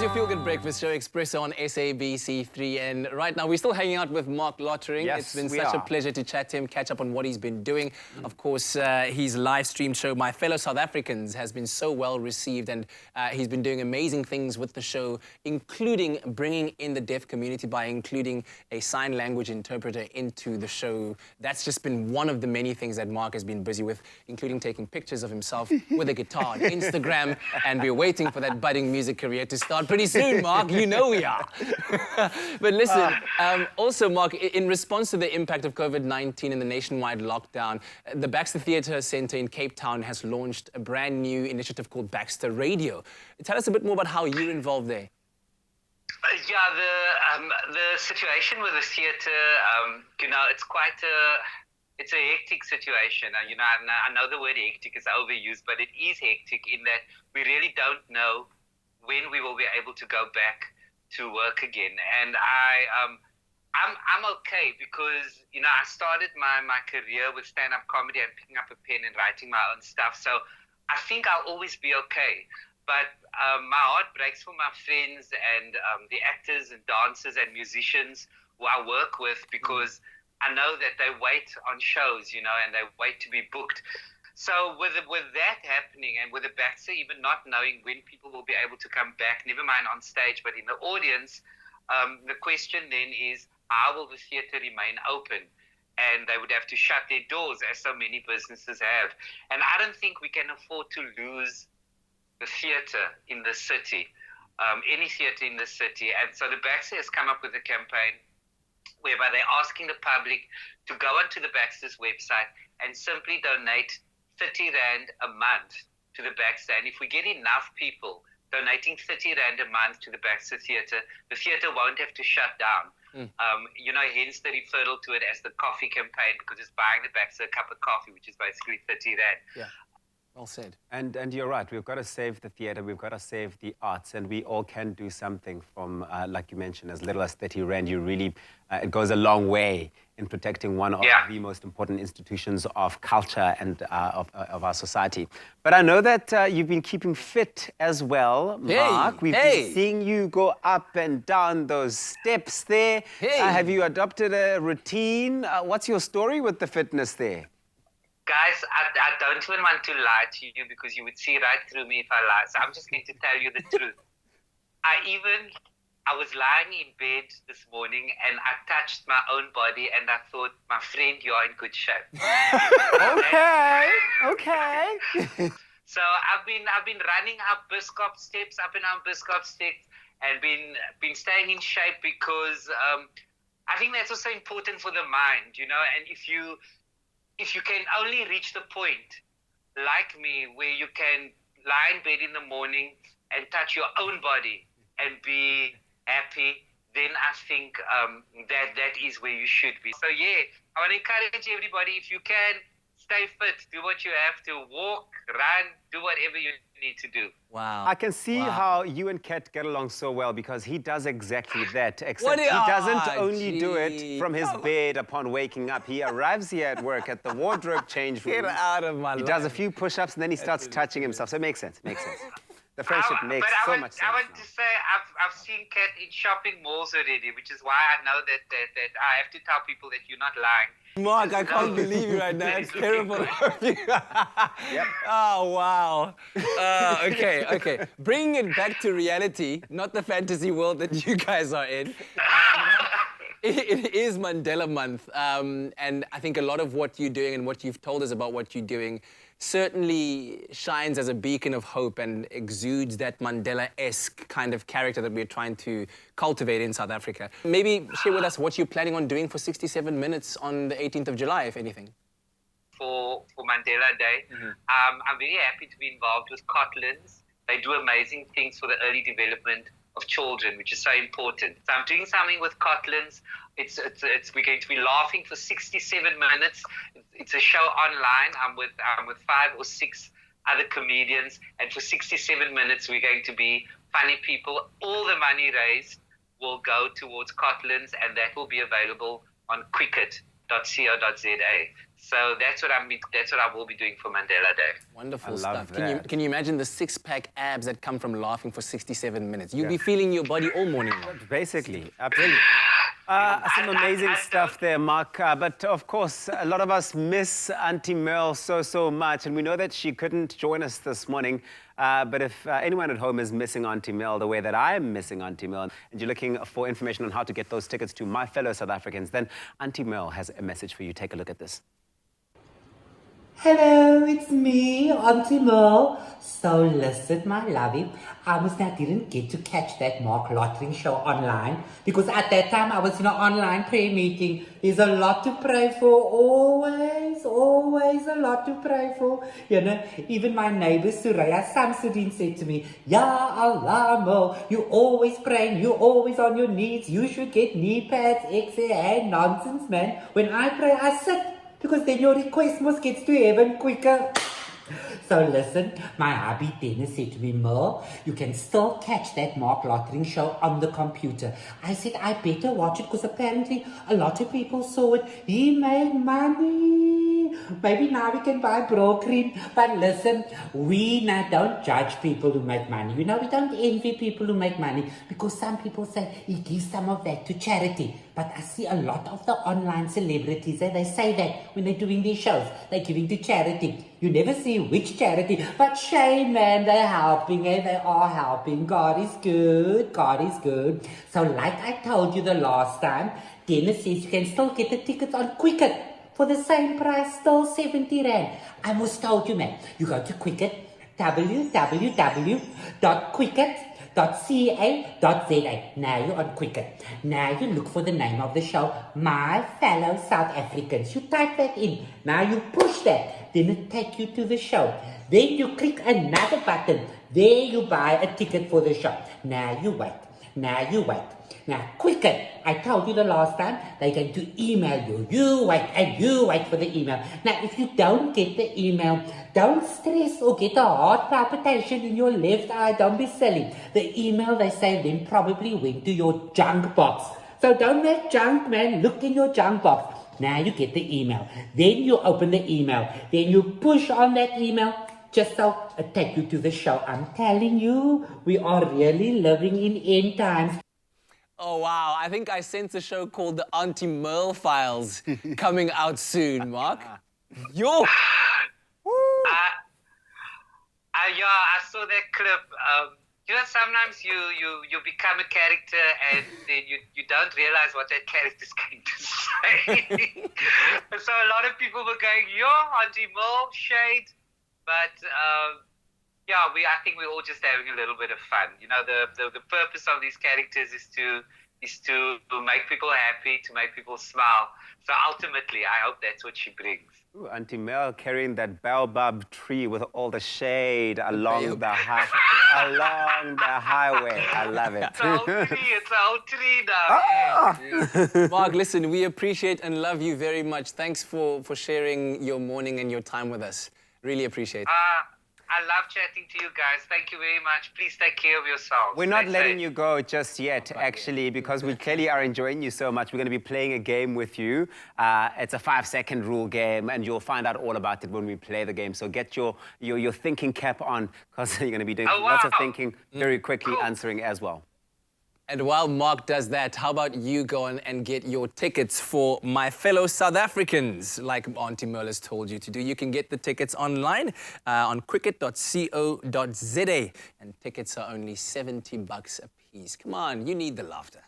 your Feel Good Breakfast show, Expresso on SABC3. And right now, we're still hanging out with Marc Lottering. Yes, it's been such a pleasure to chat to him, catch up on what he's been doing. Of course, his live-streamed show, My Fellow South Africans, has been so well received. And he's been doing amazing things with the show, including bringing in the deaf community by including a sign language interpreter into the show. That's just been one of the many things that Marc has been busy with, including taking pictures of himself with a guitar on Instagram. And we're waiting for that budding music career to start pretty soon, Marc. You know we are. But listen, also, Marc, in response to the impact of COVID-19 and the nationwide lockdown, the Baxter Theatre Centre in Cape Town has launched a brand new initiative called Baxter Radio. Tell us a bit more about how you're involved there. Yeah, the situation with the theatre, it's a hectic situation. I know the word hectic is overused, but it is hectic in that we really don't know when we will be able to go back to work again. And I'm okay because, I started my career with stand-up comedy and picking up a pen and writing my own stuff. So I think I'll always be okay. But my heart breaks for my friends and the actors and dancers and musicians who I work with, because I know that they wait on shows, and they wait to be booked. So with that happening, and with the Baxter even not knowing when people will be able to come back, never mind on stage, but in the audience, the question then is, how will the theatre remain open? And they would have to shut their doors, as so many businesses have. And I don't think we can afford to lose the theatre in the city, any theatre in the city. And so the Baxter has come up with a campaign whereby they're asking the public to go onto the Baxter's website and simply donate 30 Rand a month to the Baxter. And if we get enough people donating 30 Rand a month to the Baxter Theatre, the theatre won't have to shut down. Hence the referral to it as the coffee campaign, because it's buying the Baxter a cup of coffee, which is basically 30 Rand. Yeah. Well said. And you're right, we've got to save the theatre, we've got to save the arts, and we all can do something from, like you mentioned, as little as 30 Rand. You really, it goes a long way in protecting one of the most important institutions of culture and of our society. But I know that you've been keeping fit as well, Marc. We've been seeing you go up and down those steps there. Have you adopted a routine? What's your story with the fitness there? Guys, I don't even want to lie to you, because you would see right through me if I lie. So I'm just going to tell you the truth. I was lying in bed this morning and I touched my own body and I thought, my friend, you are in good shape. Okay. So I've been running up Biscop steps, up and down Biscop steps, and been staying in shape, because I think that's also important for the mind, and if you can only reach the point, like me, where you can lie in bed in the morning and touch your own body and be happy, then I think that is where you should be. So yeah, I want to encourage everybody, if you can, stay fit, do what you have to, walk, run, do whatever you need to do. Wow. I can see how you and Kat get along so well, because he does exactly that, except he doesn't only do it from his bed upon waking up. He arrives here at work at the wardrobe change room. Get out of my life. He does a few push-ups and then he starts touching himself. So it makes sense, The friendship makes so much sense. I want to say, I've seen Kat in shopping malls already, which is why I know that I have to tell people that you're not lying. Marc, I can't believe you right now. It's terrible. Oh, wow. Okay. Bringing it back to reality, not the fantasy world that you guys are in. It is Mandela Month, and I think a lot of what you're doing and what you've told us about what you're doing certainly shines as a beacon of hope and exudes that Mandela-esque kind of character that we're trying to cultivate in South Africa. Maybe share with us what you're planning on doing for 67 minutes on the 18th of July, if anything. For Mandela Day, I'm very happy to be involved with Cotlins. They do amazing things for the early development of children, which is so important. So I'm doing something with Cotlins. We're going to be laughing for 67 minutes. It's a show online. I'm with 5 or 6 other comedians, and for 67 minutes we're going to be funny people. All the money raised will go towards Cotlins, and that will be available on cricket.co.za. So that's what I will be doing for Mandela Day. Wonderful love stuff. that. Can you imagine the six-pack abs that come from laughing for 67 minutes? You'll be feeling your body all morning long. Basically, absolutely. Some amazing stuff there, Mark. But of course, a lot of us miss Auntie Merle so much. And we know that she couldn't join us this morning. But if anyone at home is missing Auntie Merle the way that I'm missing Auntie Merle, and you're looking for information on how to get those tickets to my fellow South Africans, then Auntie Merle has a message for you. Take a look at this. Hello, it's me, Auntie Merle. So listen, my lovey, I didn't get to catch that Marc Lottering show online because at that time I was in an online prayer meeting. There's a lot to pray for, always a lot to pray for. You know, even my neighbor Suraya Samsudin said to me, Ya Allah, Merle, you always praying, you always on your knees, you should get knee pads, hey, nonsense, man. When I pray, I sit. Because then your request must get to heaven quicker. So listen, my hubby Dennis said to me, Merle, you can still catch that Marc Lottering show on the computer. I said, I better watch it because apparently a lot of people saw it. He made money. Maybe now we can buy bro cream. But listen, we now don't judge people who make money. You know, we don't envy people who make money because some people say he gives some of that to charity. But I see a lot of the online celebrities, they say that when they're doing these shows, they're giving to charity. You never see which charity, but shame, man, they're helping, they are helping. God is good, God is good. So like I told you the last time, Dennis says you can still get the tickets on Quicket for the same price, still 70 Rand. I must told you, man, you go to Quicket, www.quicket.ca.za. Now you're on Quicket. Now you look for the name of the show, My Fellow South Africans. You type that in. Now you push that. Then it take you to the show. Then you click another button. There you buy a ticket for the show. Now you wait. Now you wait. Now Quicket, I told you the last time, they're going to email you. You wait and you wait for the email. Now if you don't get the email, don't stress or get a heart palpitation in your left eye. Don't be silly. The email, they say, then probably went to your junk box. So don't make junk, man. Look in your junk box. Now you get the email. Then you open the email. Then you push on that email. Just so it take you to the show. I'm telling you, we are really living in end times. Oh, wow. I think I sense a show called the Auntie Merle Files coming out soon, Mark. Yo! I saw that clip. You know, sometimes you become a character and then you don't realize what that character is going to say. So a lot of people were going, yo, Auntie Merle, shade. But yeah, I think we're all just having a little bit of fun. You know, the purpose of these characters is to make people happy, to make people smile. So ultimately, I hope that's what she brings. Ooh, Auntie Mel carrying that baobab tree with all the shade along the highway. I love it. It's a whole tree now. Yeah. Mark, listen, we appreciate and love you very much. Thanks for sharing your morning and your time with us. Really appreciate it. I love chatting to you guys. Thank you very much. Please take care of yourselves. We're not letting you go just yet, actually, because we clearly are enjoying you so much. We're going to be playing a game with you. It's a 5-second rule game, and you'll find out all about it when we play the game. So get your thinking cap on, because you're going to be doing lots of thinking very quickly, answering as well. And while Mark does that, how about you go on and get your tickets for my fellow South Africans, like Auntie Merle has told you to do. You can get the tickets online on cricket.co.za, and tickets are only $70 a piece. Come on, you need the laughter.